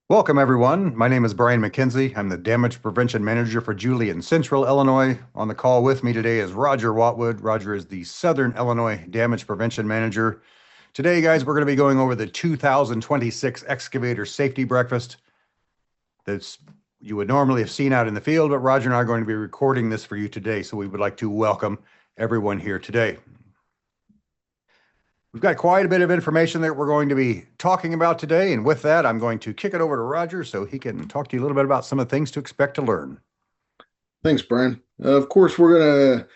Welcome, everyone. My name is Brian MacKenzie. I'm the Damage Prevention Manager for Julie in Central Illinois. On the call with me today is Roger Watwood. Roger is the Southern Illinois Damage Prevention Manager. Today, guys, we're going to be going over the 2026 Excavator Safety Breakfast that's you would normally have seen out in the field, but Roger and I are going to be recording this for you today, so we would like to welcome everyone here today. We've got quite a bit of information that we're going to be talking about today, and with that, I'm going to kick it over to Roger so he can talk to you a little bit about some of the things to expect to learn. Thanks, Brian. Of course, we're going to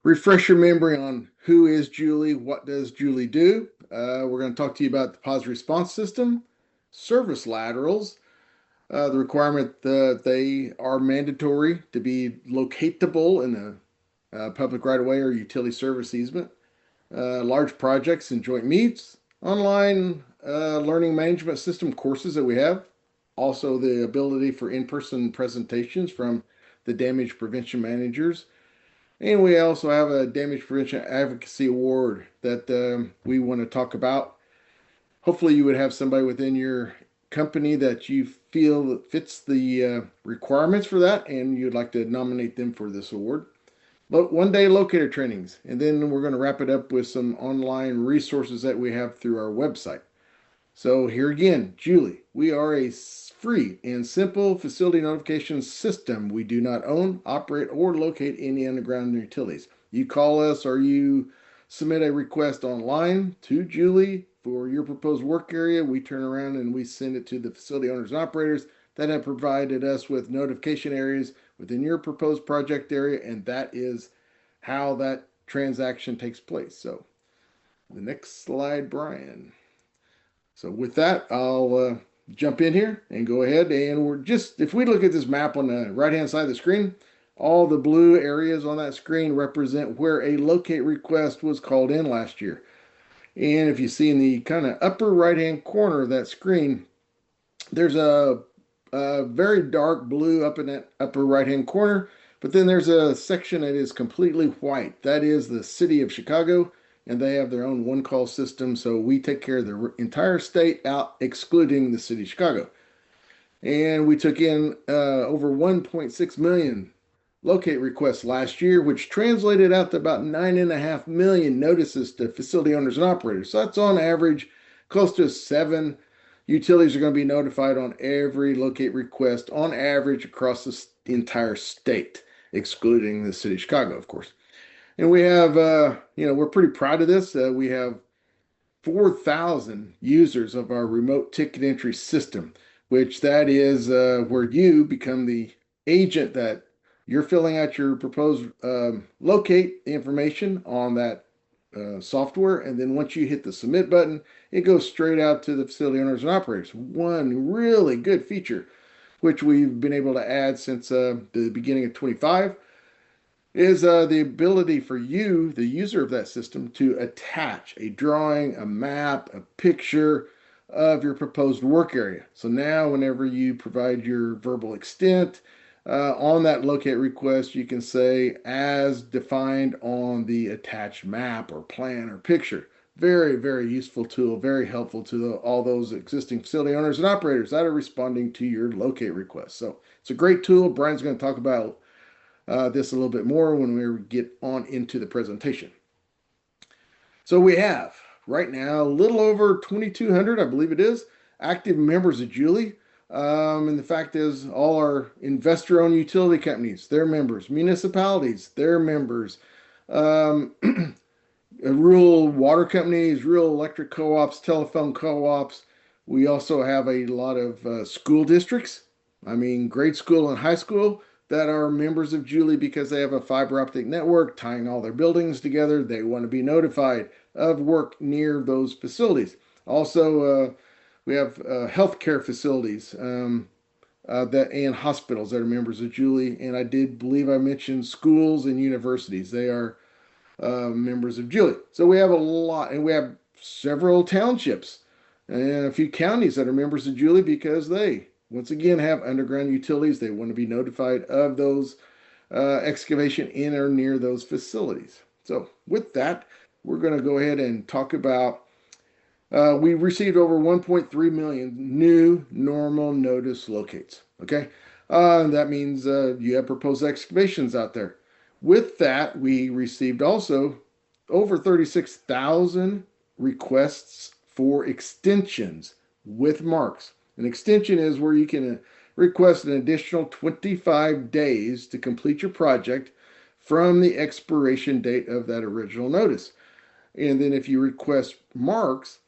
refresh your memory on who is Julie, what does Julie do. We're going to talk to you about the pause response system, service laterals, the requirement that they are mandatory to be locatable in a public right-of-way or utility service easement, large projects and joint meets, online learning management system courses that we have, also the ability for in-person presentations from the damage prevention managers. And we also have a damage prevention advocacy award that we want to talk about. Hopefully, you would have somebody within your company that you feel fits the requirements for that, and you'd like to nominate them for this award. But one day locator trainings, and then we're going to wrap it up with some online resources that we have through our website. So here again, Julie, we are a free and simple facility notification system. We do not own, operate, or locate any underground utilities. You call us or you submit a request online to Julie for your proposed work area. We turn around and we send it to the facility owners and operators that have provided us with notification areas within your proposed project area, and that is how that transaction takes place. So the next slide, Brian. So with that, I'll jump in here and go ahead. And we're just, if we look at this map on the right-hand side of the screen, all the blue areas on that screen represent where a locate request was called in last year. And if you see in the kind of upper right-hand corner of that screen, there's a very dark blue up in that upper right-hand corner. But then there's a section that is completely white. That is the city of Chicago, and they have their own one call system. So we take care of the entire state out, excluding the city of Chicago. And we took in over 1.6 million locate requests last year, which translated out to about 9.5 million notices to facility owners and operators. So that's on average close to 7 utilities are going to be notified on every locate request on average across the entire state, excluding the city of Chicago, of course. And we have, we're pretty proud of this. We have 4,000 users of our remote ticket entry system, which that is where you become the agent that you're filling out your proposed locate information on that software. And then once you hit the submit button, it goes straight out to the facility owners and operators. One really good feature, which we've been able to add since the beginning of 25, is the ability for you, the user of that system, to attach a drawing, a map, a picture of your proposed work area. So now, whenever you provide your verbal extent on that locate request, you can say, as defined on the attached map or plan or picture. Very, very useful tool, very helpful to all those existing facility owners and operators that are responding to your locate request. So it's a great tool. Brian's going to talk about this a little bit more when we get on into the presentation. So we have right now a little over 2,200, I believe it is, active members of Julie. And the fact is, all our investor-owned utility companies, their members, municipalities, their members, rural water companies, rural electric co-ops, telephone co-ops. We also have a lot of school districts. I mean, grade school and high school that are members of Julie because they have a fiber optic network tying all their buildings together. They want to be notified of work near those facilities. Also, we have healthcare facilities that and hospitals that are members of Julie. And I did believe I mentioned schools and universities. They are members of Julie. So we have a lot, and we have several townships and a few counties that are members of Julie because they, once again, have underground utilities. They want to be notified of those excavation in or near those facilities. So with that, we're going to go ahead and talk about We received over 1.3 million new normal notice locates. Okay. That means you have proposed excavations out there. With that, we received also over 36,000 requests for extensions with marks. An extension is where you can request an additional 25 days to complete your project from the expiration date of that original notice. And then if you request marks,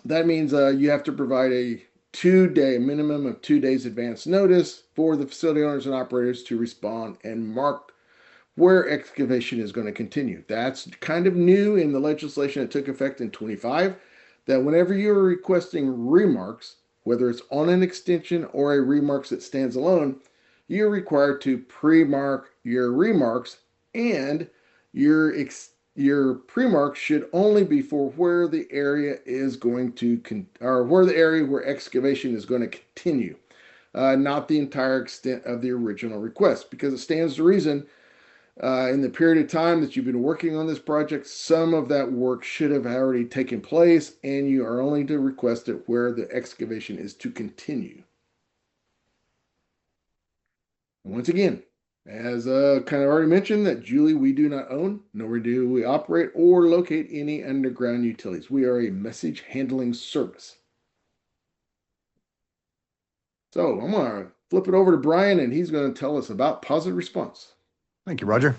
that means you have to provide a 2 day minimum of 2 days advance notice for the facility owners and operators to respond and mark where excavation is going to continue. That's kind of new in the legislation that took effect in 25, that whenever you're requesting remarks, whether it's on an extension or a remarks that stands alone, you're required to pre-mark your remarks, and your your pre-mark should only be for where the area is going to or where the area where excavation is going to continue, not the entire extent of the original request, because it stands to reason in the period of time that you've been working on this project, some of that work should have already taken place, and you are only to request it where the excavation is to continue. Once again, as kind of already mentioned, that Julie, we do not own, nor do we operate or locate any underground utilities. We are a message handling service. So I'm going to flip it over to Brian, and he's going to tell us about positive response. Thank you, Roger.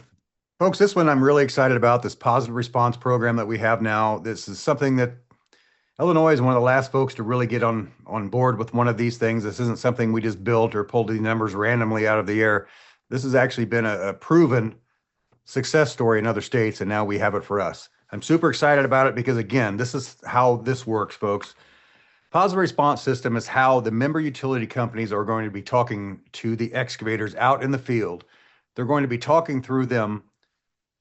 Folks, this one I'm really excited about, this positive response program that we have now. This is something that Illinois is one of the last folks to really get on board with one of these things. This isn't something we just built or pulled these numbers randomly out of the air. This has actually been a proven success story in other states, and now we have it for us. I'm super excited about it because, again, this is how this works, folks. Positive response system is how the member utility companies are going to be talking to the excavators out in the field. They're going to be talking through them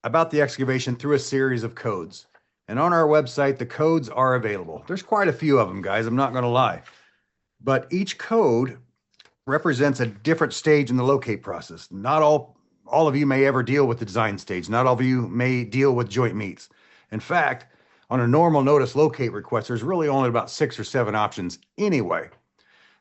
about the excavation through a series of codes. And on our website, the codes are available. There's quite a few of them, guys. I'm not going to lie. But each code represents a different stage in the locate process. Not all of you may ever deal with the design stage. Not all of you may deal with joint meets. In fact, on a normal notice locate request, there's really only about 6 or 7 options anyway.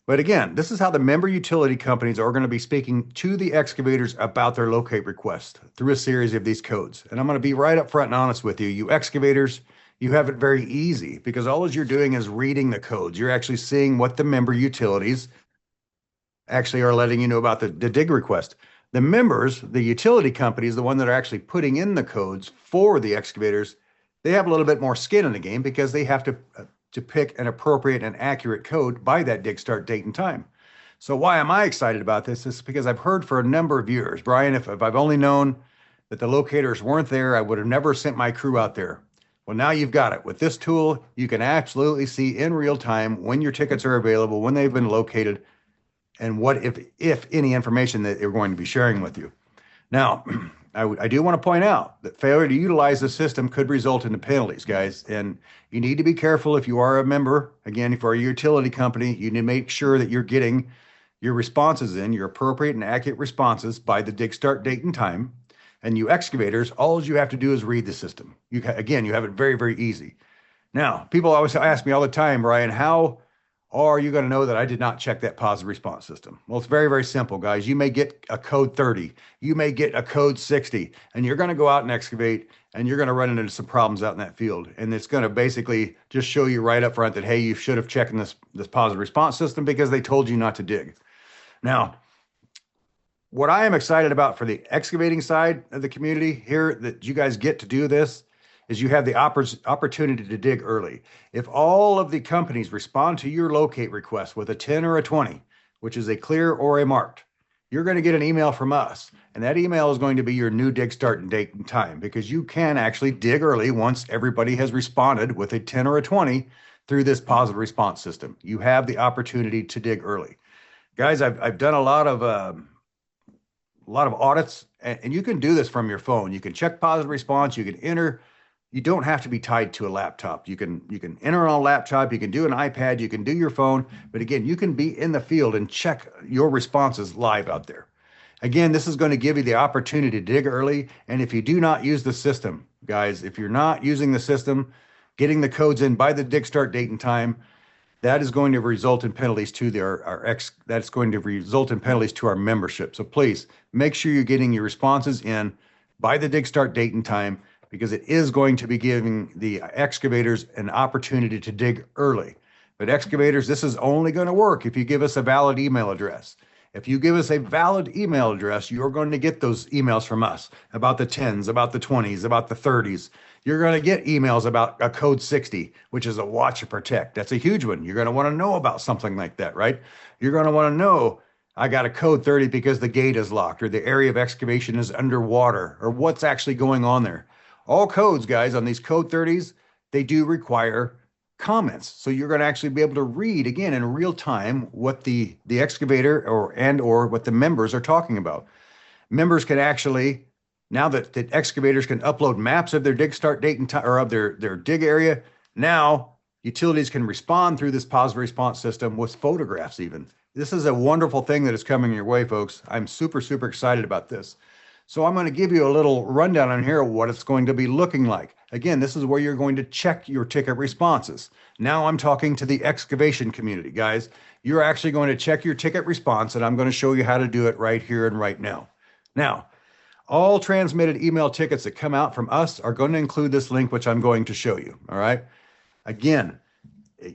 But again, this is how the member utility companies are going to be speaking to the excavators about their locate request through a series of these codes. And I'm going to be right up front and honest with you. You excavators, you have it very easy because all you're doing is reading the codes. You're actually seeing what the member utilities actually are letting you know about the dig request. The members, the utility companies, the one that are actually putting in the codes for the excavators, they have a little bit more skin in the game because they have to pick an appropriate and accurate code by that dig start date and time. So why am I excited about this? Is because I've heard for a number of years, Brian, if I've only known that the locators weren't there, I would have never sent my crew out there. Well, now you've got it. With this tool, you can absolutely see in real time when your tickets are available, when they've been located, and what, if any information that they're going to be sharing with you. Now, I do want to point out that failure to utilize the system could result in penalties, guys. And you need to be careful if you are a member. Again, if you're a utility company, you need to make sure that you're getting your responses in, your appropriate and accurate responses by the dig start date and time. And you excavators, all you have to do is read the system. Again, you have it very, very easy. Now, people always ask me all the time, Brian, how are you going to know that I did not check that positive response system? Well, it's very, very simple, guys. You may get a code 30, you may get a code 60, and you're going to go out and excavate, and you're going to run into some problems out in that field. And it's going to basically just show you right up front that, hey, you should have checked in this positive response system because they told you not to dig. Now, what I am excited about for the excavating side of the community here that you guys get to do this is you have the opportunity to dig early. If all of the companies respond to your locate request with a 10 or a 20, which is a clear or a marked, you're going to get an email from us. And that email is going to be your new dig start and date and time, because you can actually dig early once everybody has responded with a 10 or a 20 through this positive response system. You have the opportunity to dig early. Guys, I've done a lot of audits, and you can do this from your phone. You can check positive response, you can enter. You don't have to be tied to a laptop. You can enter on a laptop, you can do an iPad, you can do your phone, but again, you can be in the field and check your responses live out there. Again, this is going to give you the opportunity to dig early, and if you do not use the system, guys, if you're not using the system, getting the codes in by the dig start date and time, that is going to result in penalties to that's going to result in penalties to our membership. So please make sure you're getting your responses in by the dig start date and time, because it is going to be giving the excavators an opportunity to dig early. But excavators, this is only going to work if you give us a valid email address. If you give us a valid email address, you're going to get those emails from us about the 10s, about the 20s, about the 30s. You're going to get emails about a code 60, which is a watch and protect. That's a huge one. You're going to want to know about something like that, right? You're going to want to know, I got a code 30 because the gate is locked or the area of excavation is underwater, or what's actually going on there. All codes, guys, on these code 30s, they do require comments. So you're going to actually be able to read again in real time what the excavator or what the members are talking about. Members can actually, now that the excavators can upload maps of their dig start date and time, or of their dig area, now utilities can respond through this positive response system with photographs even. This is a wonderful thing that is coming your way, folks. I'm super, super excited about this. So I'm going to give you a little rundown on here of what it's going to be looking like. Again, this is where you're going to check your ticket responses. Now I'm talking to the excavation community, guys. You're actually going to check your ticket response, and I'm going to show you how to do it right here and right now. Now, all transmitted email tickets that come out from us are going to include this link, which I'm going to show you, all right? Again,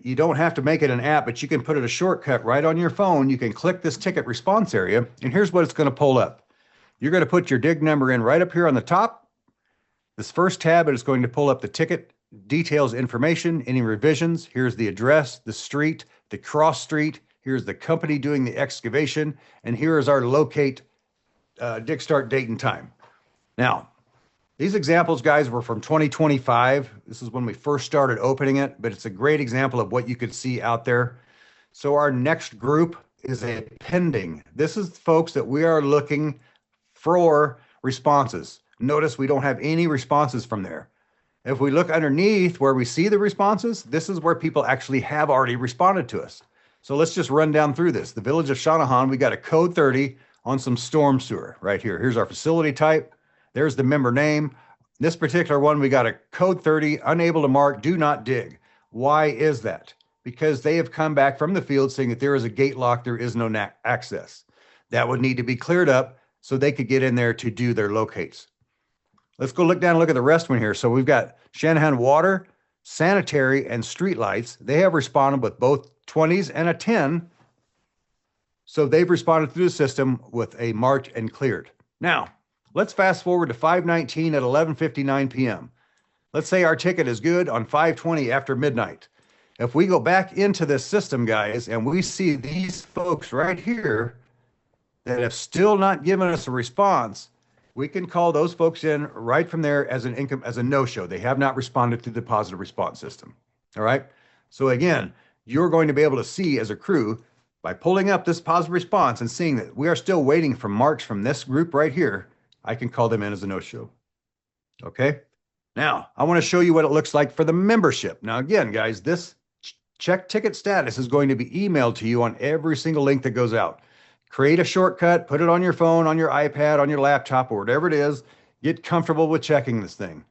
you don't have to make it an app, but you can put it a shortcut right on your phone. You can click this ticket response area, and here's what it's going to pull up. You're going to put your dig number in right up here on the top. This first tab is going to pull up the ticket details information, any revisions. Here's the address, the street, the cross street. Here's the company doing the excavation. And here is our locate dig start date and time. Now, these examples, guys, were from 2025. This is when we first started opening it, but it's a great example of what you could see out there. So our next group is a pending. This is folks that we are looking for responses. Notice we don't have any responses from there. If we look underneath where we see the responses, this is where people actually have already responded to us. So let's just run down through this. The Village of Shanahan, we got a code 30 on some storm sewer right here. Here's our facility type. There's the member name. This particular one, we got a code 30, unable to mark, do not dig. Why is that? Because they have come back from the field saying that there is a gate lock, there is no access. That would need to be cleared up so they could get in there to do their locates. Let's go look down and look at the rest one here. So we've got Shanahan Water, Sanitary, and Streetlights. They have responded with both 20s and a 10. So they've responded through the system with a marked and cleared. Now, let's fast forward to 5/19 at 11:59 p.m. Let's say our ticket is good on 5/20 after midnight. If we go back into this system, guys, and we see these folks right here that have still not given us a response, we can call those folks in right from there as a no-show. They have not responded through the positive response system. All right. So again, you're going to be able to see as a crew by pulling up this positive response and seeing that we are still waiting for marks from this group right here. I can call them in as a no-show. Okay. Now I want to show you what it looks like for the membership. Now, again, guys, this check ticket status is going to be emailed to you on every single link that goes out. Create a shortcut, put it on your phone, on your iPad, on your laptop, or whatever it is. Get comfortable with checking this thing.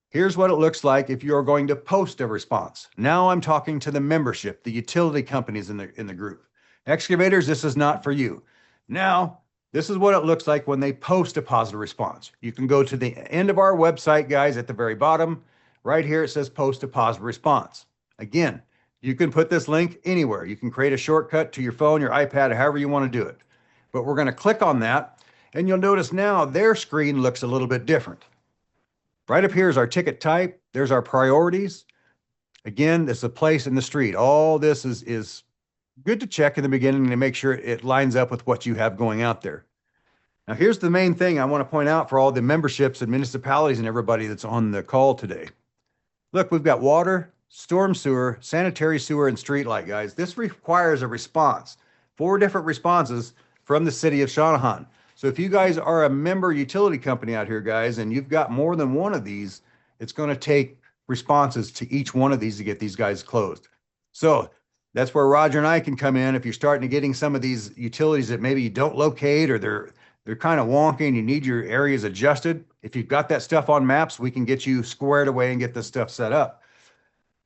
Here's what it looks like if you're going to post a response. Now I'm talking to the membership, the utility companies in the group. Excavators, this is not for you. Now, this is what it looks like when they post a positive response. You can go to the end of our website, guys, at the very bottom. Right here, it says post a positive response. Again, you can put this link anywhere. You can create a shortcut to your phone, your iPad, however you want to do it. But we're going to click on that, and you'll notice now their screen looks a little bit different. Right up here is our ticket type. There's our priorities. Again, this is a place in the street. All this is good to check in the beginning to make sure it lines up with what you have going out there. Now, here's the main thing I want to point out for all the memberships and municipalities and everybody that's on the call today. Look, we've got water, storm sewer, sanitary sewer, and street light, guys. This requires a response. 4 different responses from the city of Shanahan. So if you guys are a member utility company out here, guys, and you've got more than one of these, it's going to take responses to each one of these to get these guys closed. So that's where Roger and I can come in. If you're starting to getting some of these utilities that maybe you don't locate, or they're kind of wonky and you need your areas adjusted, if you've got that stuff on maps, we can get you squared away and get this stuff set up.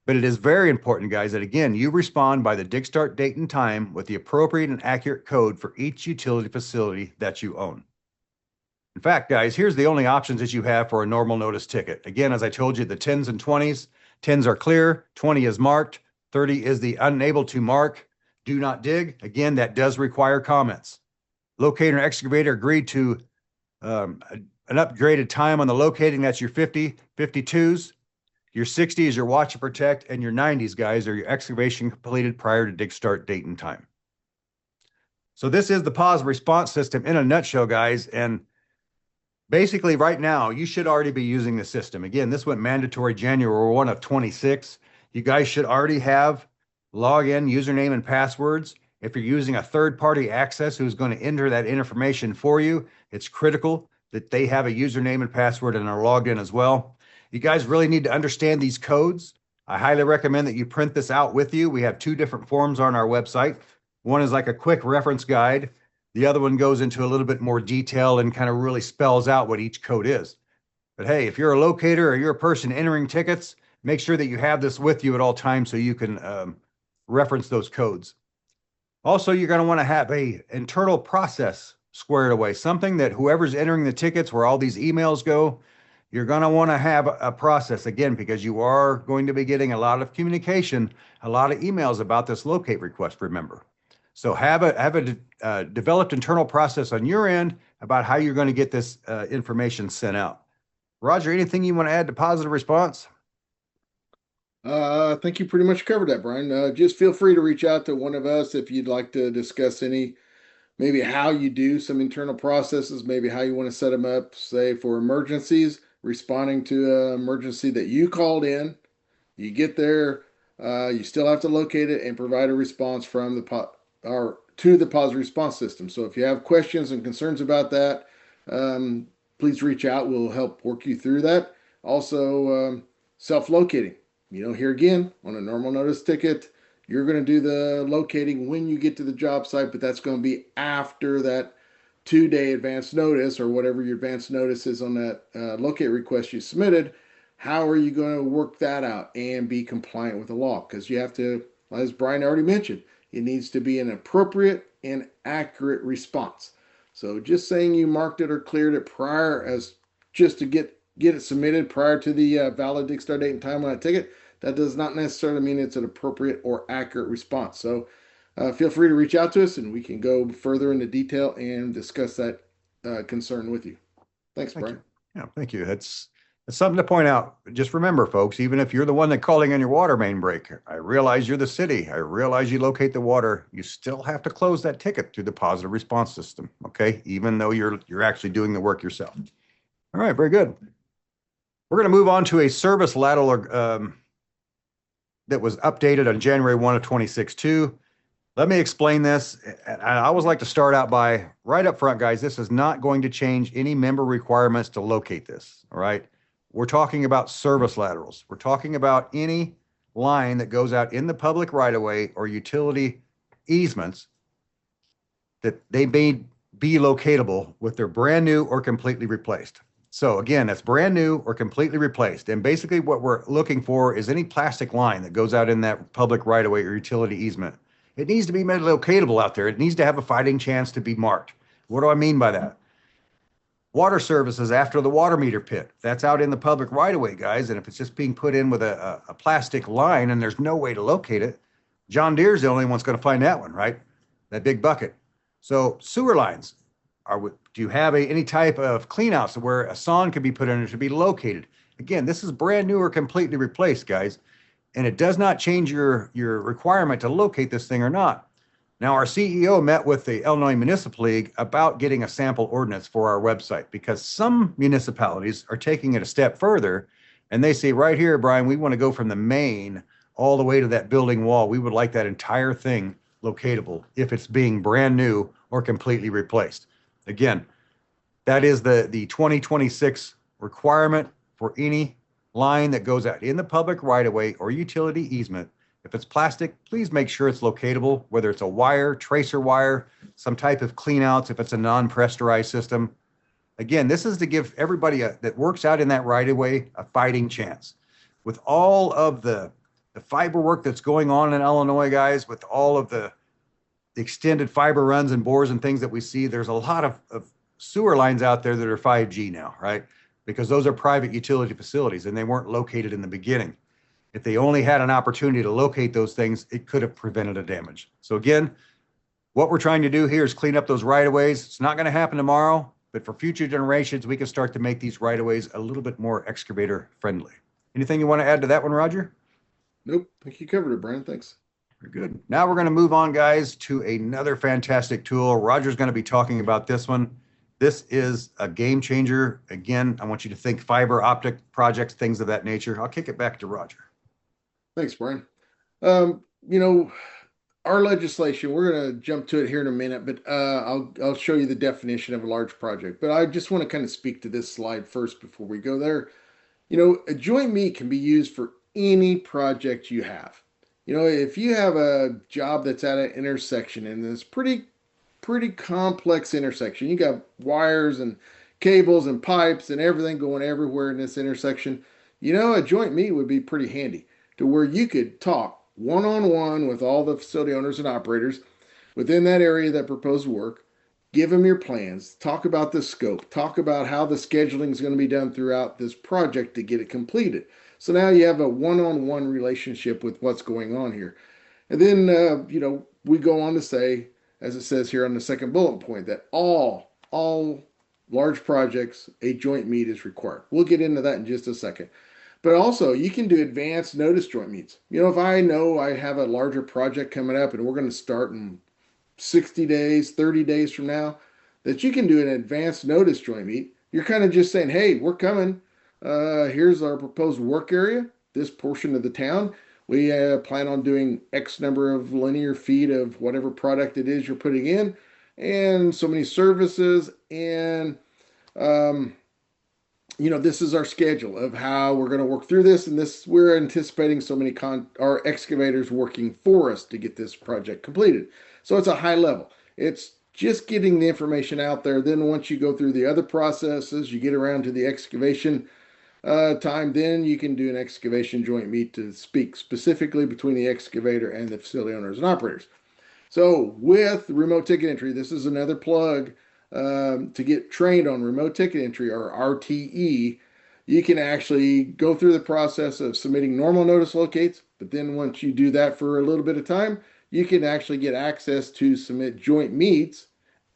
But it is very important, guys, that again, you respond by the dig start date and time with the appropriate and accurate code for each utility facility that you own. In fact, guys, here's the only options that you have for a normal notice ticket. Again, as I told you, the 10s and 20s. 10s are clear, 20 is marked, 30 is the unable to mark, do not dig. Again, that does require comments. Locator and excavator agreed to an upgraded time on the locating. That's your 50, 52s. Your 60 is your watch and protect, and your 90s, guys, are your excavation completed prior to dig start date and time. So this is the pause response system in a nutshell, guys. And basically right now, you should already be using the system. Again, this went mandatory January 1 of 26. You guys should already have login, username, and passwords. If you're using a third-party access who's going to enter that information for you, it's critical that they have a username and password and are logged in as well. You guys really need to understand these codes. I highly recommend that you print this out with you. We have two different forms on our website. One is like a quick reference guide. The other one goes into a little bit more detail and kind of really spells out what each code is. But hey, if you're a locator or you're a person entering tickets, make sure that you have this with you at all times so you can reference those codes. Also, you're going to want to have an internal process squared away, something that whoever's entering the tickets, where all these emails go, you're going to want to have a process, again, because you are going to be getting a lot of communication, a lot of emails about this locate request, remember. So have a developed internal process on your end about how you're going to get this information sent out. Roger, anything you want to add to positive response? I think you pretty much covered that, Brian. Just feel free to reach out to one of us if you'd like to discuss maybe how you do some internal processes, maybe how you want to set them up, say for emergencies, responding to an emergency that you called in. You get there, you still have to locate it and provide a response from to the pause response system. So if you have questions and concerns about that, please reach out. We'll help work you through that. Also, self-locating. Here again, on a normal notice ticket, you're going to do the locating when you get to the job site, but that's going to be after that 2-day advance notice or whatever your advance notice is on that locate request you submitted. How are you going to work that out and be compliant with the law? Because you have to, as Brian already mentioned, it needs to be an appropriate and accurate response. So just saying you marked it or cleared it prior as just to get it submitted prior to the valid dig start date and time on that ticket, that does not necessarily mean it's an appropriate or accurate response. So feel free to reach out to us and we can go further into detail and discuss that concern with you. Thanks, Brian. Yeah, thank you. That's something to point out. Just remember, folks, even if you're the one that calling on your water main break, I realize you're the city. I realize you locate the water. You still have to close that ticket through the positive response system, okay? Even though you're actually doing the work yourself. All right, very good. We're going to move on to a service lateral that was updated on January 1 of 26.2. Let me explain this. I always like to start out by, right up front, guys, this is not going to change any member requirements to locate this, all right? We're talking about service laterals. We're talking about any line that goes out in the public right-of-way or utility easements that they may be locatable with their brand new or completely replaced. So again, that's brand new or completely replaced. And basically what we're looking for is any plastic line that goes out in that public right-of-way or utility easement. It needs to be made locatable out there. It needs to have a fighting chance to be marked. What do I mean by that? Water services after the water meter pit. That's out in the public right-of-way, guys. And if it's just being put in with a plastic line and there's no way to locate it, John Deere's the only one's going to find that one, right? That big bucket. So sewer lines. Do you have any type of cleanouts where a sawn could be put in to be located? Again, this is brand new or completely replaced, guys. And it does not change your requirement to locate this thing or not. Now, our CEO met with the Illinois Municipal League about getting a sample ordinance for our website because some municipalities are taking it a step further. And they say, right here, Brian, we want to go from the main all the way to that building wall. We would like that entire thing locatable if it's being brand new or completely replaced. Again, that is the 2026 requirement for any line that goes out in the public right-of-way or utility easement. If it's plastic, please make sure it's locatable, whether it's a wire, tracer wire, some type of cleanouts, if it's a non-pressurized system. Again, this is to give everybody that works out in that right-of-way a fighting chance. With all of the the fiber work that's going on in Illinois, guys, with all of the extended fiber runs and bores and things that we see, there's a lot of sewer lines out there that are 5G now, right? Because those are private utility facilities and they weren't located in the beginning. If they only had an opportunity to locate those things, it could have prevented a damage. So again, what we're trying to do here is clean up those right-of-ways. It's not going to happen tomorrow, but for future generations, we can start to make these right-of-ways a little bit more excavator friendly. Anything you want to add to that one, Roger? Nope. I think you covered it, Brian. Thanks. Very good. Now we're going to move on, guys, to another fantastic tool. Roger's going to be talking about this one. This is a game changer. Again, I want you to think fiber optic projects, things of that nature. I'll kick it back to Roger. Thanks, Brian. Our legislation, we're going to jump to it here in a minute, but I'll show you the definition of a large project. But I just want to kind of speak to this slide first before we go there. A joint meet can be used for any project you have. If you have a job that's at an intersection and it's pretty complex intersection, you got wires and cables and pipes and everything going everywhere in this intersection, a joint meet would be pretty handy to where you could talk one-on-one with all the facility owners and operators within that area that propose work, give them your plans, talk about the scope, talk about how the scheduling is going to be done throughout this project to get it completed. So now you have a one-on-one relationship with what's going on here. And then, we go on to say, as it says here on the second bullet point, that all large projects, a joint meet is required. We'll get into that in just a second. But also, you can do advanced notice joint meets. If I know I have a larger project coming up and we're going to start in 60 days, 30 days from now, that you can do an advanced notice joint meet. You're kind of just saying, hey, we're coming. Here's our proposed work area, this portion of the town. We plan on doing X number of linear feet of whatever product it is you're putting in, and so many services, and this is our schedule of how we're going to work through this, and this we're anticipating so many our excavators working for us to get this project completed. So it's a high level. It's just getting the information out there. Then once you go through the other processes, you get around to the excavation time, then you can do an excavation joint meet to speak specifically between the excavator and the facility owners and operators. So with remote ticket entry, this is another plug to get trained on remote ticket entry, or RTE. You can actually go through the process of submitting normal notice locates, but then once you do that for a little bit of time, you can actually get access to submit joint meets,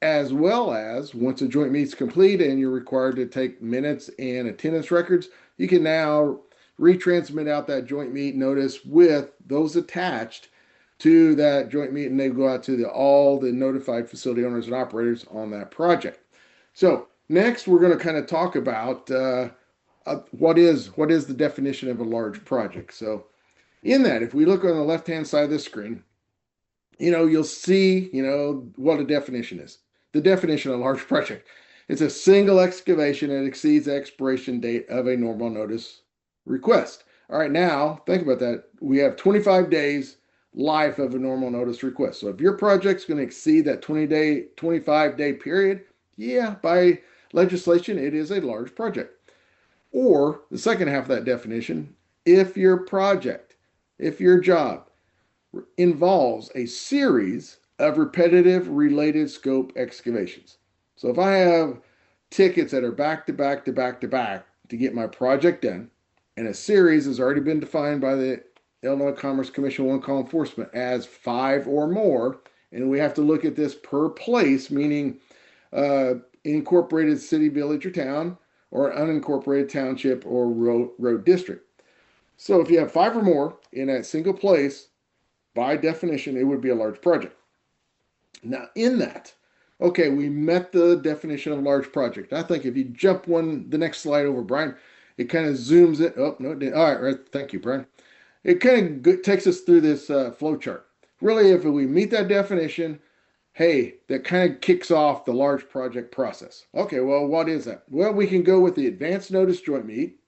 as well as once a joint meet's complete and you're required to take minutes and attendance records, you can now retransmit out that joint meet notice with those attached to that joint meet, and they go out to all the notified facility owners and operators on that project. So next, we're going to kind of talk about what is the definition of a large project. So in that, if we look on the left-hand side of this screen, you'll see, what a definition is. The definition of a large project. It's a single excavation that exceeds the expiration date of a normal notice request. All right, now think about that. We have 25 days life of a normal notice request. So if your project's going to exceed that 25-day period, yeah, by legislation, it is a large project. Or the second half of that definition, if your job involves a series of repetitive related scope excavations. So if I have tickets that are back to back to back to back to get my project done, and a series has already been defined by the Illinois Commerce Commission One Call Enforcement as 5 or more, and we have to look at this per place, meaning incorporated city, village, or town, or unincorporated township or road district. So if you have 5 or more in a single place, by definition, it would be a large project. Now, in that, okay, we met the definition of large project. I think if you jump the next slide over, Brian, it kind of zooms it. Oh, no, it didn't. All right. Thank you, Brian. It kind of takes us through this flow chart. Really, if we meet that definition, hey, that kind of kicks off the large project process. Okay, well, what is that? Well, we can go with the advanced notice joint meet,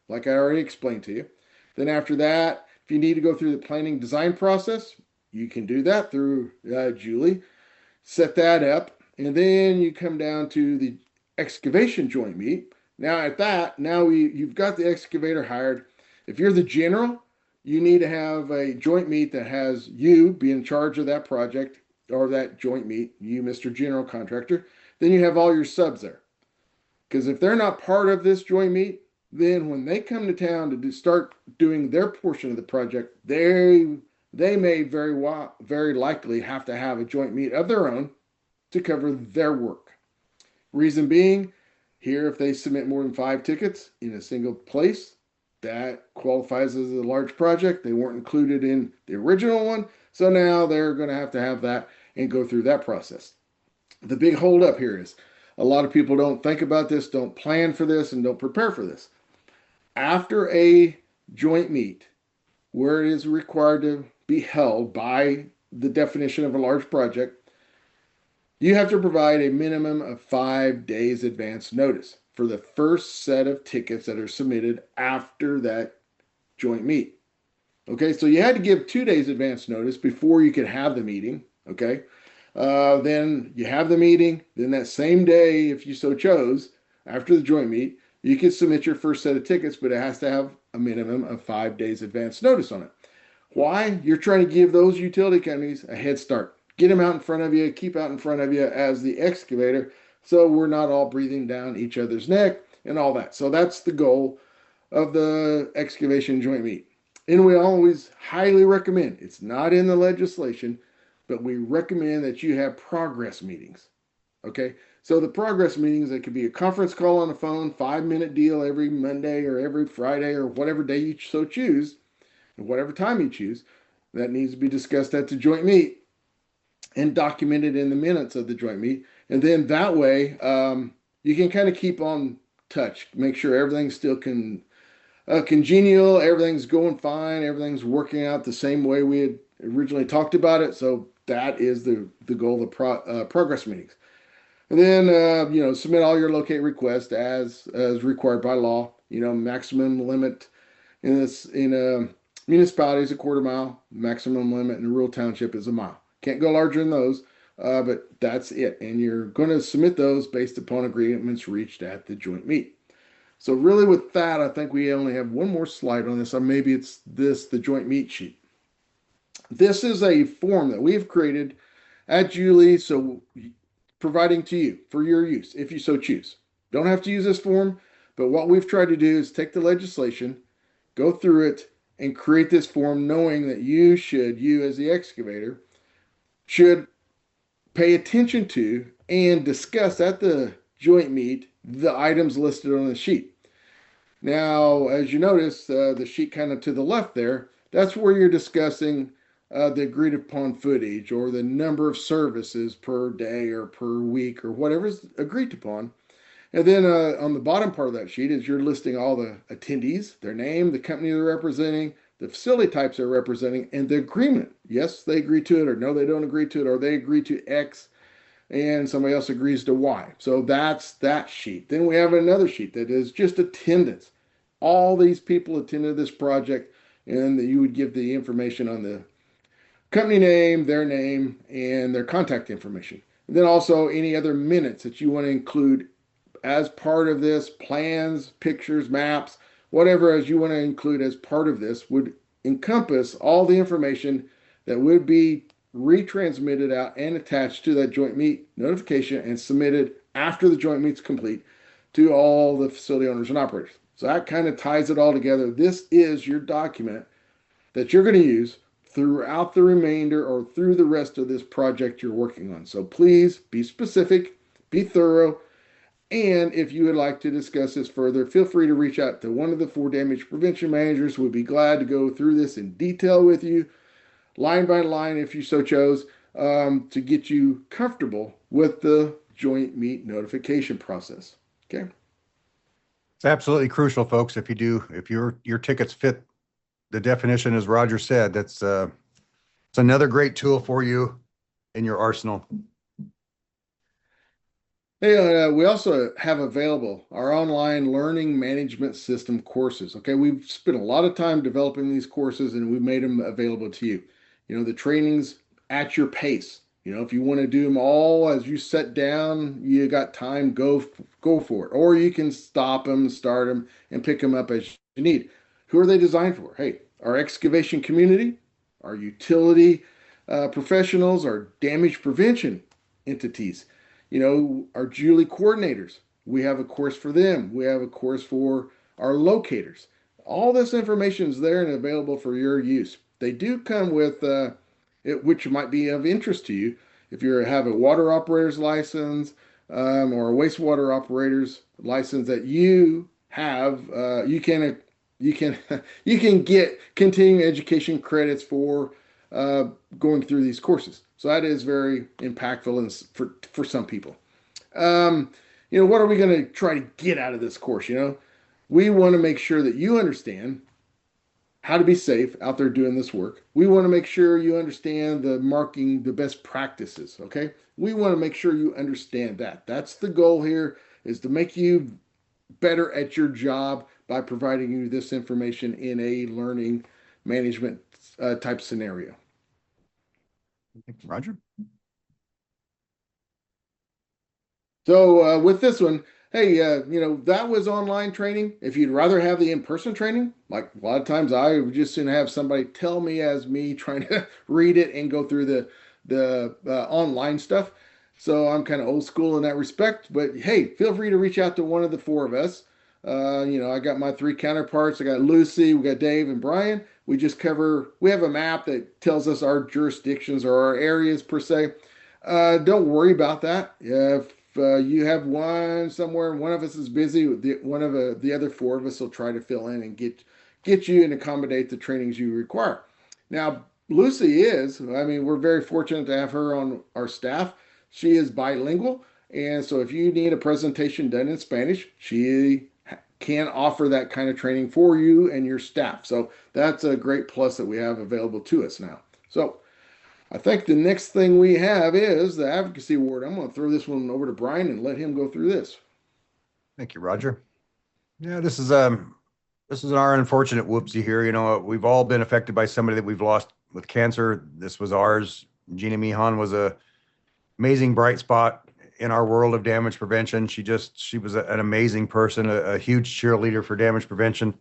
like I already explained to you. Then after that, if you need to go through the planning design process, you can do that through Julie. Set that up, and then you come down to the excavation joint meet. Now at that, you've got the excavator hired. If you're the general, you need to have a joint meet that has you be in charge of that project or that joint meet, you, Mr. General Contractor. Then you have all your subs there. Because if they're not part of this joint meet, then when they come to town to start doing their portion of the project, they may very likely have to have a joint meet of their own to cover their work. Reason being, here if they submit more than 5 tickets in a single place, that qualifies as a large project. They weren't included in the original one, so now they're going to have that and go through that process. The big holdup here is a lot of people don't think about this, don't plan for this, and don't prepare for this. After a joint meet, where it is required to be held by the definition of a large project, you have to provide a minimum of 5 days advance notice for the first set of tickets that are submitted after that joint meet. Okay, so you had to give 2 days advance notice before you could have the meeting. Okay, then you have the meeting. Then that same day, if you so chose, after the joint meet, you can submit your first set of tickets, but it has to have a minimum of 5 days advance notice on it. Why? You're trying to give those utility companies a head start. Get them out in front of you, keep out in front of you as the excavator, so we're not all breathing down each other's neck and all that. So that's the goal of the excavation joint meet. And we always highly recommend, it's not in the legislation, but we recommend that you have progress meetings. Okay, so the progress meetings, that could be a conference call on the phone, 5-minute deal every Monday or every Friday or whatever day you so choose, and whatever time you choose, that needs to be discussed at the joint meet and documented in the minutes of the joint meet. And then that way, you can kind of keep on touch, make sure everything's still congenial, everything's going fine, everything's working out the same way we had originally talked about it. So that is the goal of the progress meetings. And then, submit all your locate requests as required by law. Maximum limit in a municipality is a quarter mile. Maximum limit in a rural township is a mile. Can't go larger than those, but that's it. And you're going to submit those based upon agreements reached at the joint meet. So really with that, I think we only have one more slide on this. Or maybe it's the joint meet sheet. This is a form that we've created at Julie, so providing to you for your use, if you so choose. Don't have to use this form, but what we've tried to do is take the legislation, go through it, and create this form knowing that you as the excavator, should pay attention to and discuss at the joint meet the items listed on the sheet. Now, as you notice, the sheet kind of to the left there, that's where you're discussing the agreed upon footage or the number of services per day or per week or whatever is agreed upon. And then on the bottom part of that sheet is you're listing all the attendees, their name, the company they're representing, the facility types they're representing, and the agreement. Yes, they agree to it, or no, they don't agree to it, or they agree to X and somebody else agrees to Y. So that's that sheet. Then we have another sheet that is just attendance. All these people attended this project, and you would give the information on the company name, and their contact information. And then also any other minutes that you want to include as part of this, plans, pictures, maps, whatever as you want to include as part of this would encompass all the information that would be retransmitted out and attached to that joint meet notification and submitted after the joint meet's complete to all the facility owners and operators. So that kind of ties it all together. This is your document that you're going to use throughout the remainder or through the rest of this project you're working on. So please be specific, be thorough, and if you would like to discuss this further, feel free to reach out to one of the 4 damage prevention managers. We'd be glad to go through this in detail with you, line by line, if you so chose, to get you comfortable with the joint meet notification process. Okay. It's absolutely crucial, folks. If your tickets fit the definition, as Roger said, it's another great tool for you in your arsenal. Hey, we also have available our online learning management system courses. Okay, we've spent a lot of time developing these courses and we made them available to you. The trainings at your pace. If you want to do them all as you sit down, you got time, go for it. Or you can stop them, start them, and pick them up as you need. Who are they designed for? Hey, our excavation community, our utility professionals, our damage prevention entities, our Julie coordinators. We have a course for them. We have a course for our locators. All this information is there and available for your use. They do come with which might be of interest to you. If you have a water operator's license or a wastewater operator's license that you have, you can you can get continuing education credits for going through these courses. So that is very impactful and for some people. What are we going to try to get out of this course? We want to make sure that you understand how to be safe out there doing this work. We want to make sure you understand the marking, the best practices. Okay. We want to make sure you understand that. That's the goal here, is to make you better at your job by providing you this information in a learning management type scenario. Roger. So with this one, hey, that was online training. If you'd rather have the in-person training, like a lot of times I would just soon have somebody tell me as me trying to read it and go through the online stuff. So I'm kind of old school in that respect. But hey, feel free to reach out to one of the four of us. I got my three counterparts. I got Lucy, we got Dave and Brian. We have a map that tells us our jurisdictions or our areas per se. Don't worry about that. If you have one somewhere and one of us is busy, the other four of us will try to fill in and get you and accommodate the trainings you require. Now, Lucy we're very fortunate to have her on our staff. She is bilingual. And so if you need a presentation done in Spanish, she can offer that kind of training for you and your staff. So that's a great plus that we have available to us now. So I think the next thing we have is the Advocacy Award. I'm going to throw this one over to Brian and let him go through this. Thank you, Roger. Yeah, this is our unfortunate whoopsie here. We've all been affected by somebody that we've lost with cancer. This was ours. Gina Mihan was a amazing bright spot in our world of damage prevention. She was an amazing person, a huge cheerleader for damage prevention.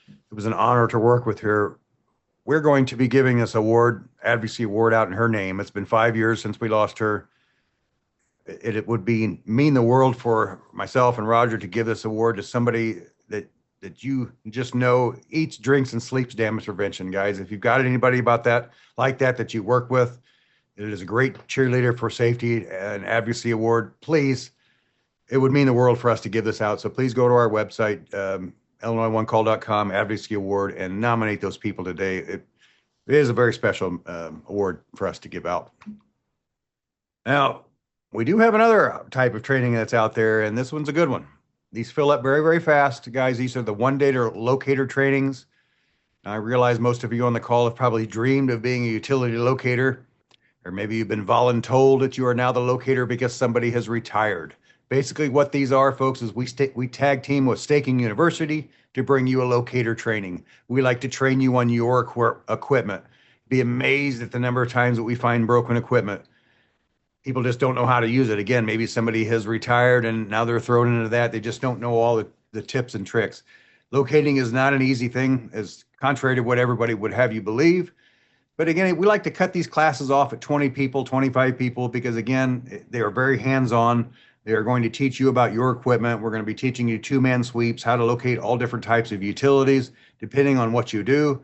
It was an honor to work with her. We're going to be giving this Advocacy Award out in her name. It's been 5 years since we lost her. It would mean the world for myself and Roger to give this award to somebody that you just know eats, drinks, and sleeps damage prevention, guys. If you've got anybody that you work with, it is a great cheerleader for safety and Advocacy Award. Please, it would mean the world for us to give this out. So please go to our website, illinois1call.com, Advocacy Award, and nominate those people today. It is a very special award for us to give out. Now, we do have another type of training that's out there, and this one's a good one. These fill up very, very fast, guys. These are the one-day locator trainings. I realize most of you on the call have probably dreamed of being a utility locator, or maybe you've been voluntold that you are now the locator because somebody has retired. Basically, what these are, folks, is we tag team with Staking University to bring you a locator training. We like to train you on your equipment. Be amazed at the number of times that we find broken equipment. People just don't know how to use it. Again, maybe somebody has retired and now they're thrown into that. They just don't know all the tips and tricks. Locating is not an easy thing, as contrary to what everybody would have you believe. But again, we like to cut these classes off at 20 people, 25 people, because again, they are very hands-on. They are going to teach you about your equipment. We're going to be teaching you two-man sweeps, how to locate all different types of utilities, depending on what you do.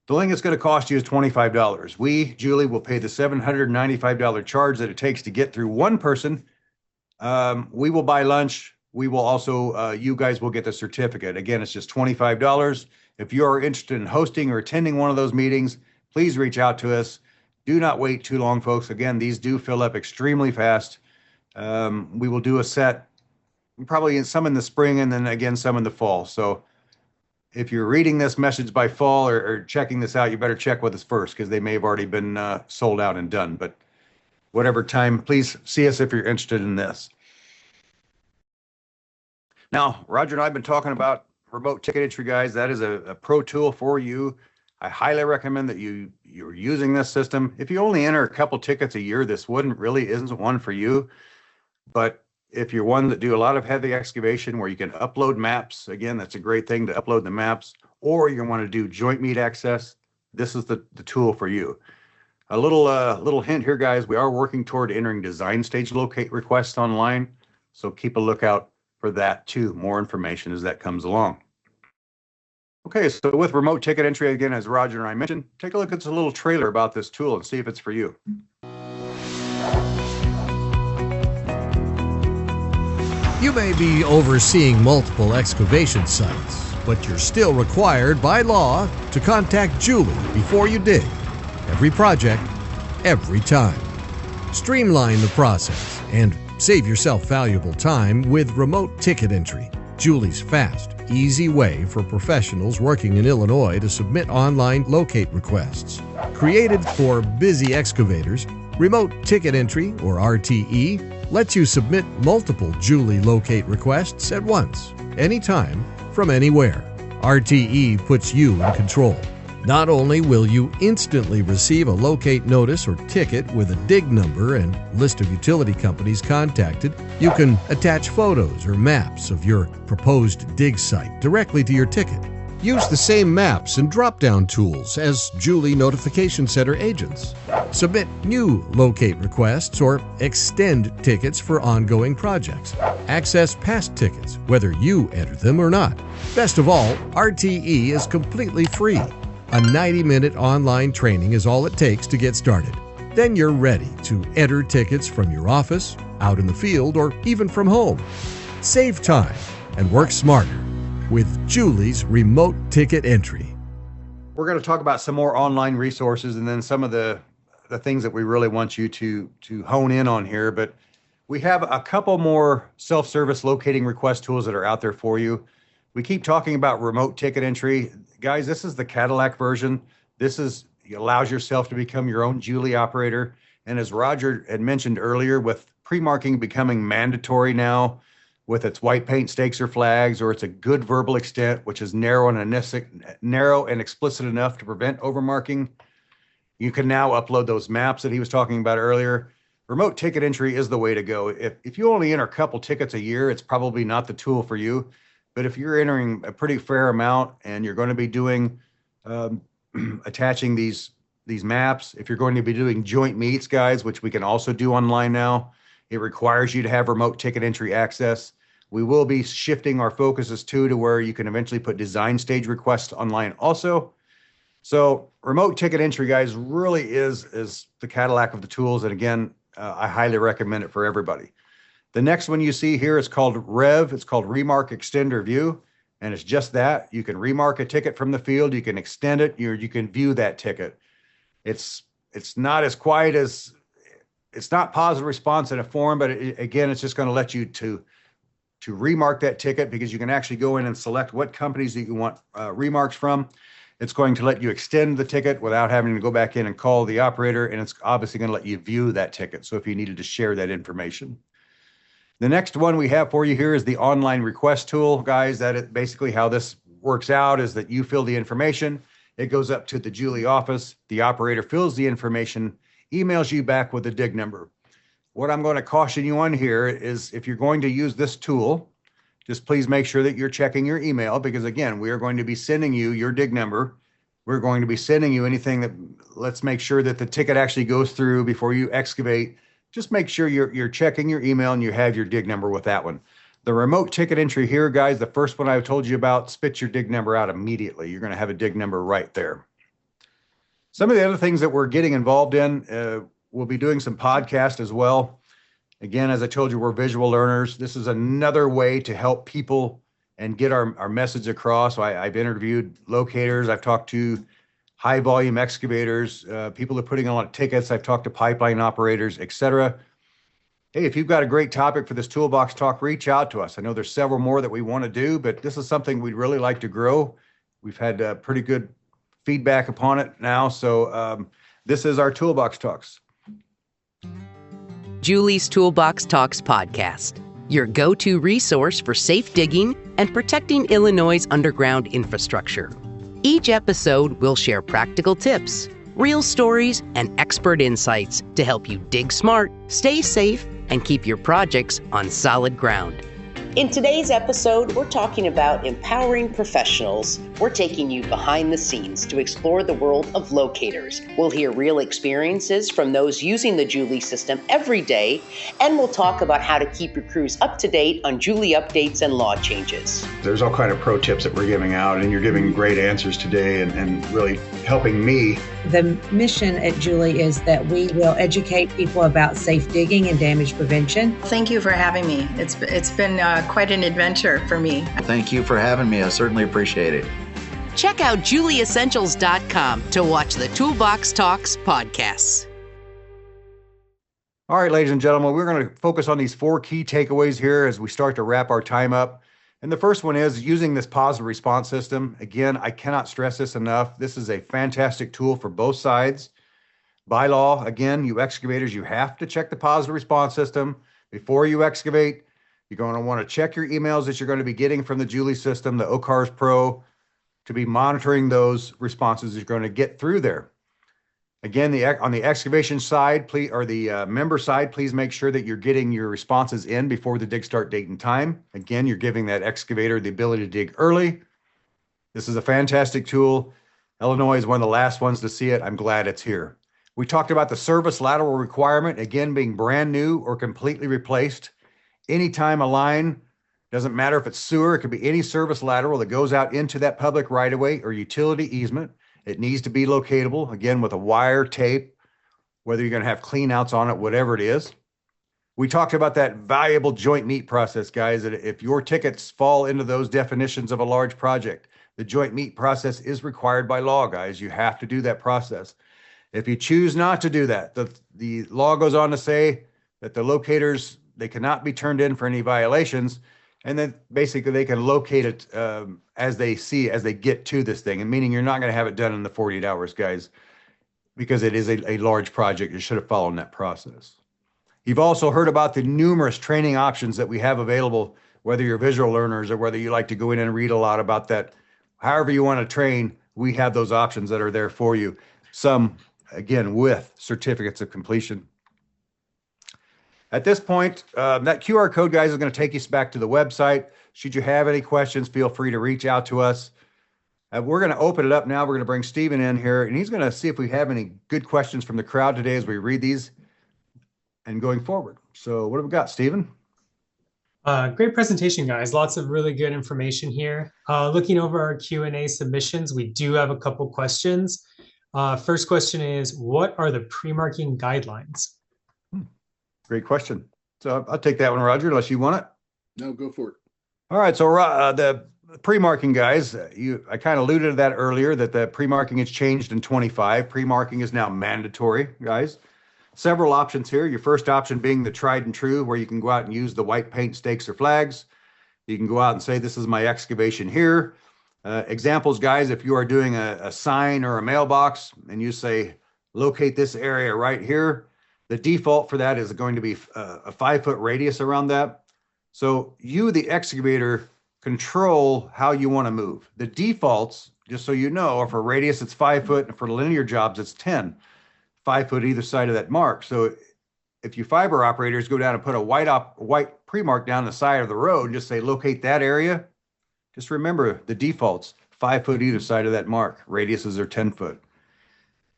The thing it's going to cost you is $25. We, Julie, will pay the $795 charge that it takes to get through one person. We will buy lunch. We will also, you guys will get the certificate. Again, it's just $25. If you are interested in hosting or attending one of those meetings, please reach out to us. Do not wait too long, folks. Again, these do fill up extremely fast. We will do a set, probably some in the spring and then again, some in the fall. So if you're reading this message by fall or checking this out, you better check with us first, because they may have already been sold out and done. But whatever time, please see us if you're interested in this. Now, Roger and I have been talking about remote ticket entry, guys. That is a pro tool for you. I highly recommend that you're using this system. If you only enter a couple tickets a year, this isn't one for you. But if you're one that do a lot of heavy excavation where you can upload maps, again, that's a great thing to upload the maps, or you want to do joint meat access, this is the tool for you. A little hint here, guys. We are working toward entering design stage locate requests online, so keep a lookout for that too. More information as that comes along. Okay, so with remote ticket entry, again, as Roger and I mentioned, take a look at this little trailer about this tool and see if it's for you. You may be overseeing multiple excavation sites, but you're still required by law to contact Julie before you dig. Every project, every time. Streamline the process and save yourself valuable time with remote ticket entry, Julie's fast, easy way for professionals working in Illinois to submit online locate requests. Created for busy excavators, Remote Ticket Entry, or RTE, lets you submit multiple Julie locate requests at once, anytime, from anywhere. RTE puts you in control. Not only will you instantly receive a locate notice or ticket with a dig number and list of utility companies contacted, you can attach photos or maps of your proposed dig site directly to your ticket. Use the same maps and drop-down tools as Julie Notification Center agents. Submit new locate requests or extend tickets for ongoing projects. Access past tickets, whether you enter them or not. Best of all, RTE is completely free. A 90-minute online training is all it takes to get started. Then you're ready to enter tickets from your office, out in the field, or even from home. Save time and work smarter with Julie's Remote Ticket Entry. We're going to talk about some more online resources and then some of the things that we really want you to hone in on here. But we have a couple more self-service locating request tools that are out there for you. We keep talking about remote ticket entry. Guys, this is the Cadillac version. Allows yourself to become your own Julie operator. And as Roger had mentioned earlier, with pre-marking becoming mandatory now, with its white paint stakes or flags, or it's a good verbal extent, which is narrow and explicit enough to prevent overmarking, you can now upload those maps that he was talking about earlier. Remote ticket entry is the way to go. If you only enter a couple tickets a year, it's probably not the tool for you. But if you're entering a pretty fair amount and you're going to be doing attaching these maps, if you're going to be doing joint meets, guys, which we can also do online now, it requires you to have remote ticket entry access. We will be shifting our focuses to where you can eventually put design stage requests online also. So remote ticket entry, guys, really is the Cadillac of the tools. And again, I highly recommend it for everybody. The next one you see here is called Rev. It's called Remark Extender View. And it's just that. You can remark a ticket from the field. You can extend it. You can view that ticket. It's not as quiet as, it's not positive response in a form, but again, it's just going to let you to remark that ticket, because you can actually go in and select what companies that you want remarks from. It's going to let you extend the ticket without having to go back in and call the operator, and it's obviously going to let you view that ticket. So if you needed to share that information. The next one we have for you here is the online request tool, guys. That is basically how this works out, is that you fill the information, it goes up to the Julie office, the operator fills the information, emails you back with a dig number. What I'm going to caution you on here is, if you're going to use this tool, just please make sure that you're checking your email, because again, we are going to be sending you your dig number. We're going to be sending you anything that, let's make sure that the ticket actually goes through before you excavate. Just make sure you're checking your email and you have your dig number with that one. The remote ticket entry here, guys, the first one I told you about, spits your dig number out immediately. You're going to have a dig number right there. Some of the other things that we're getting involved in, we'll be doing some podcasts as well. Again, as I told you, we're visual learners. This is another way to help people and get our message across. So I've interviewed locators. I've talked to high volume excavators, people that are putting a lot of tickets. I've talked to pipeline operators, etc. Hey, if you've got a great topic for this Toolbox Talk, reach out to us. I know there's several more that we want to do, but this is something we'd really like to grow. We've had pretty good feedback upon it now. So this is our Toolbox Talks. Julie's Toolbox Talks podcast, your go-to resource for safe digging and protecting Illinois' underground infrastructure. Each episode will share practical tips, real stories, and expert insights to help you dig smart, stay safe, and keep your projects on solid ground. In today's episode, we're talking about empowering professionals. We're taking you behind the scenes to explore the world of locators. We'll hear real experiences from those using the Julie system every day, and we'll talk about how to keep your crews up to date on Julie updates and law changes. There's all kind of pro tips that we're giving out, and you're giving great answers today and really helping me. The mission at Julie is that we will educate people about safe digging and damage prevention. Thank you for having me. It's been quite an adventure for me. Thank you for having me. I certainly appreciate it. Check out julieessentials.com to watch the Toolbox Talks podcasts. All right, ladies and gentlemen, we're going to focus on these 4 key takeaways here as we start to wrap our time up. And the first one is using this positive response system. Again, I cannot stress this enough. This is a fantastic tool for both sides. By law, again, you excavators, you have to check the positive response system before you excavate. You're going to want to check your emails that you're going to be getting from the Julie system, the OCARS Pro, to be monitoring those responses you're going to get through there. Again, on the excavation side, please, or the member side, please make sure that you're getting your responses in before the dig start date and time. Again, you're giving that excavator the ability to dig early. This is a fantastic tool. Illinois is one of the last ones to see it. I'm glad it's here. We talked about the service lateral requirement, again, being brand new or completely replaced. Anytime a line, doesn't matter if it's sewer, it could be any service lateral that goes out into that public right-of-way or utility easement. It needs to be locatable, again, with a wire, tape, whether you're going to have clean outs on it, whatever it is. We talked about that valuable joint meet process, guys, that if your tickets fall into those definitions of a large project, the joint meet process is required by law, guys. You have to do that process. If you choose not to do that, the law goes on to say that the locators, they cannot be turned in for any violations. And then basically they can locate it as they get to this thing. And meaning you're not going to have it done in the 48 hours, guys, because it is a large project. You should have followed that process. You've also heard about the numerous training options that we have available, whether you're visual learners or whether you like to go in and read a lot about that. However you want to train, we have those options that are there for you. Some, again, with certificates of completion. At this point, that QR code, guys, is going to take you back to the website. Should you have any questions, feel free to reach out to us. We're going to open it up now. We're going to bring Stephen in here, and he's going to see if we have any good questions from the crowd today as we read these and going forward. So what have we got, Stephen? Great presentation, guys. Lots of really good information here. Looking over our Q&A submissions, we do have a couple questions. First question is, what are the pre-marking guidelines? Great question. So I'll take that one, Roger, unless you want it. No, go for it. All right. So the pre-marking, guys, I kind of alluded to that earlier, that the pre-marking has changed in 25. Pre-marking is now mandatory, guys. Several options here. Your first option being the tried and true, where you can go out and use the white paint stakes or flags. You can go out and say, this is my excavation here. Examples, guys, if you are doing a sign or a mailbox and you say, locate this area right here, the default for that is going to be a 5-foot radius around that. So you, the excavator, control how you want to move. The defaults, just so you know, are for radius, it's 5 foot, and for linear jobs, it's 10. 5 foot either side of that mark. So if you fiber operators go down and put a white pre-mark down the side of the road and just say, locate that area, just remember the defaults, 5 foot either side of that mark. Radiuses are 10 foot.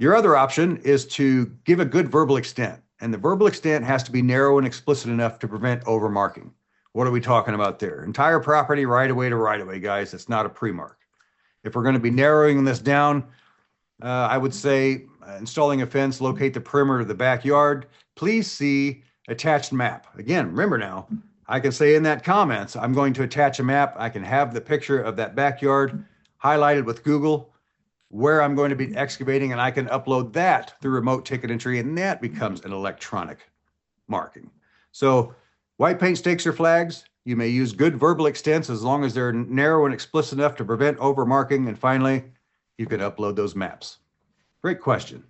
Your other option is to give a good verbal extent, and the verbal extent has to be narrow and explicit enough to prevent overmarking. What are we talking about there? Entire property right away to right away, guys. It's not a pre-mark. If we're going to be narrowing this down, I would say installing a fence, locate the perimeter of the backyard. Please see attached map. Again, remember now, I can say in that comments, I'm going to attach a map. I can have the picture of that backyard highlighted with Google, where I'm going to be excavating, and I can upload that through remote ticket entry, and that becomes an electronic marking. So white paint stakes or flags, you may use good verbal extents as long as they're narrow and explicit enough to prevent overmarking. And finally, you can upload those maps. Great question.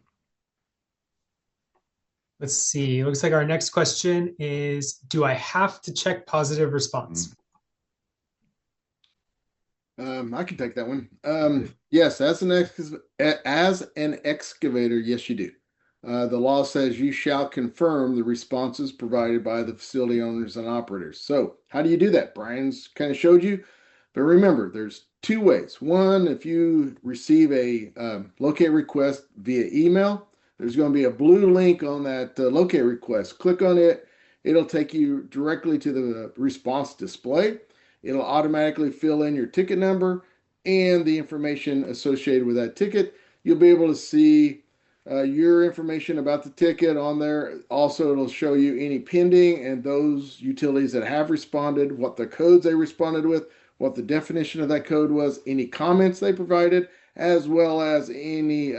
Let's see. Looks like our next question is, do I have to check positive response? I can take that one. Yes, as an excavator, yes, you do. The law says you shall confirm the responses provided by the facility owners and operators. So how do you do that? Brian's kind of showed you, but remember, there's two ways. One, if you receive a locate request via email, there's going to be a blue link on that locate request. Click on it. It'll take you directly to the response display. It'll automatically fill in your ticket number and the information associated with that ticket. You'll be able to see your information about the ticket on there. Also, it'll show you any pending and those utilities that have responded, what the codes they responded with, what the definition of that code was, any comments they provided, as well as any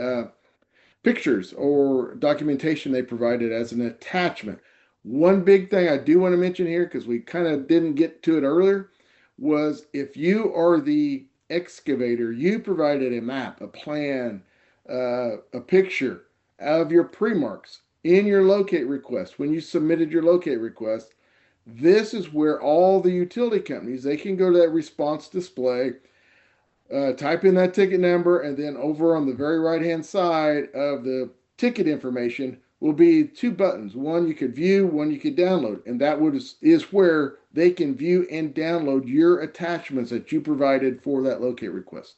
pictures or documentation they provided as an attachment. One big thing I do want to mention here, because we kind of didn't get to it earlier, was if you are the excavator, you provided a map, a plan, a picture of your pre-marks in your locate request. When you submitted your locate request, this is where all the utility companies, they can go to that response display, type in that ticket number, and then over on the very right hand side of the ticket information will be two buttons. One you could view, one you could download, and that is where they can view and download your attachments that you provided for that locate request.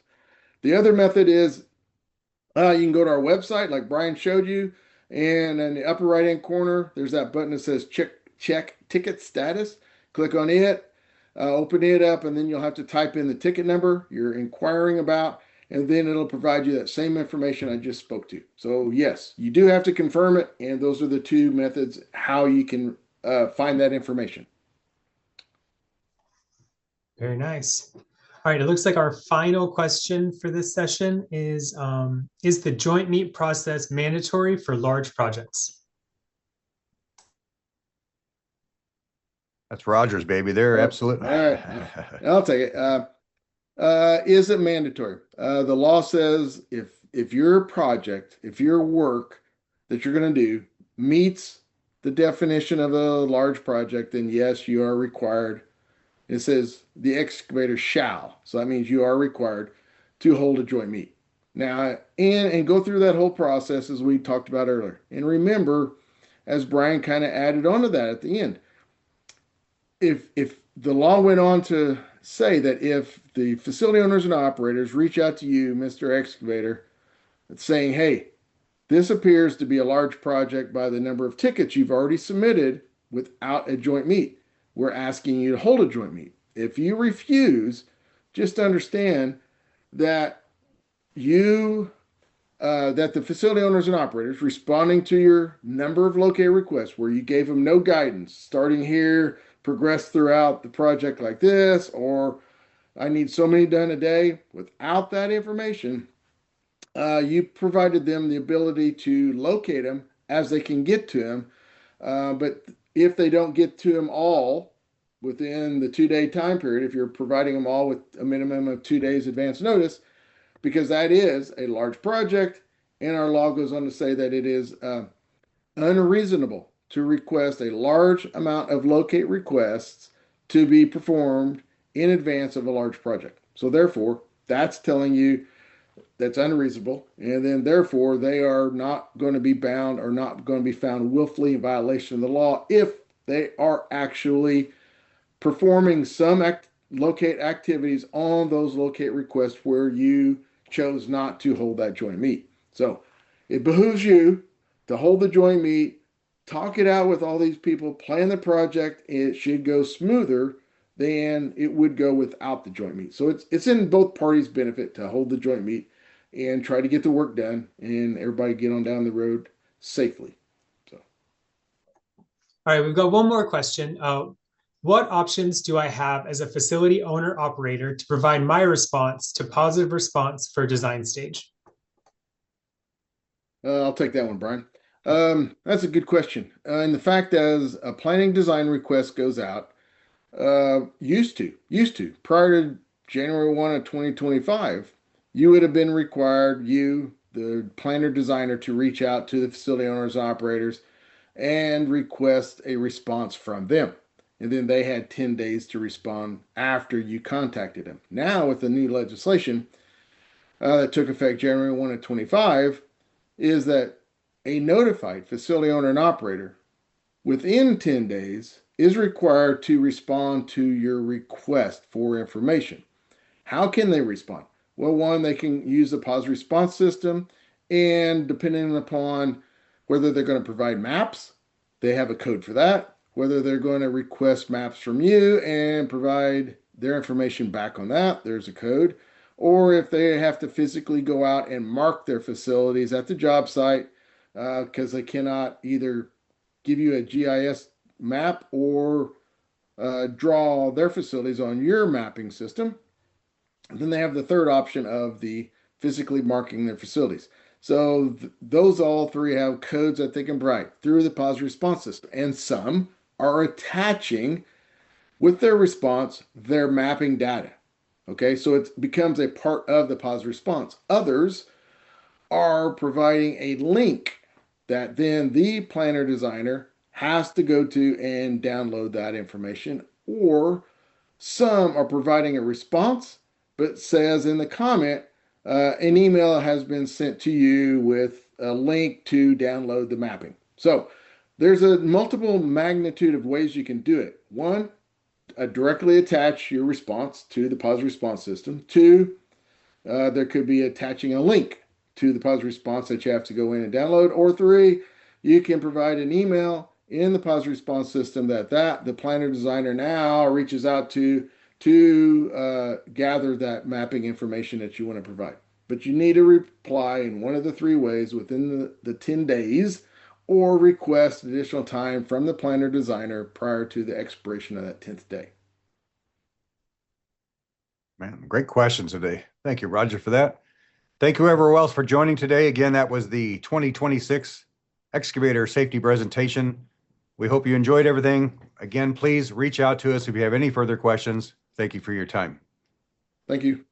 The other method is you can go to our website like Brian showed you, and in the upper right hand corner there's that button that says check ticket status. Click on it, open it up, and then you'll have to type in the ticket number you're inquiring about, and then it'll provide you that same information I just spoke to. So yes, you do have to confirm it, and those are the two methods how you can find that information. Very nice. All right, it looks like our final question for this session is the joint meet process mandatory for large projects? That's Roger's baby there, absolutely. All right, I'll take it. Is it mandatory? The law says if your project, if your work that you're going to do meets the definition of a large project, then yes, you are required. It says the excavator shall. So that means you are required to hold a joint meet. Now, and go through that whole process as we talked about earlier. And remember, as Brian kind of added on to that at the end, if the law went on to say that if the facility owners and operators reach out to you, Mr. Excavator, saying, hey, this appears to be a large project by the number of tickets you've already submitted without a joint meet, we're asking you to hold a joint meet. If you refuse, just understand that that the facility owners and operators responding to your number of locate requests where you gave them no guidance, starting here, progress throughout the project like this, or I need so many done a day. Without that information, you provided them the ability to locate them as they can get to them. But if they don't get to them all within the 2-day time period, if you're providing them all with a minimum of 2 days advance notice, because that is a large project, and our law goes on to say that it is unreasonable to request a large amount of locate requests to be performed in advance of a large project. So therefore, that's telling you that's unreasonable, and then therefore they are not going to be bound or not going to be found willfully in violation of the law if they are actually performing some locate activities on those locate requests where you chose not to hold that joint meet. So it behooves you to hold the joint meet, talk it out with all these people, plan the project. It should go smoother than it would go without the joint meet. So it's in both parties' benefit to hold the joint meet and try to get the work done and everybody get on down the road safely. So, all right, we've got one more question. What options do I have as a facility owner operator to provide my response to positive response for design stage? I'll take that one, Brian. That's a good question. And the fact as a planning design request goes out, used to prior to January 1 of 2025, you would have been required, the planner designer, to reach out to the facility owners and operators and request a response from them. And then they had 10 days to respond after you contacted them. Now, with the new legislation that took effect January 1 of 25, is that a notified facility owner and operator within 10 days is required to respond to your request for information. How can they respond? Well, one, they can use the pause response system, and depending upon whether they're going to provide maps, they have a code for that. Whether they're going to request maps from you and provide their information back on that, there's a code. Or if they have to physically go out and mark their facilities at the job site, because they cannot either give you a GIS map or draw their facilities on your mapping system. And then they have the third option of the physically marking their facilities. So those all three have codes that they can provide through the pause response system. And some are attaching with their response their mapping data. Okay, so it becomes a part of the pause response. Others are providing a link that then the planner designer has to go to and download that information. Or some are providing a response, but says in the comment, an email has been sent to you with a link to download the mapping. So there's a multiple magnitude of ways you can do it. One, directly attach your response to the pause response system. Two, there could be attaching a link to the pause response that you have to go in and download. Or three, you can provide an email in the pause response system that the planner designer now reaches out to gather that mapping information that you want to provide. But you need to reply in one of the three ways within the 10 days, or request additional time from the planner designer prior to the expiration of that 10th day. Man, great questions today. Thank you, Roger, for that. Thank you, everyone else, for joining today. Again, that was the 2026 Excavator Safety Presentation. We hope you enjoyed everything. Again, please reach out to us if you have any further questions. Thank you for your time. Thank you.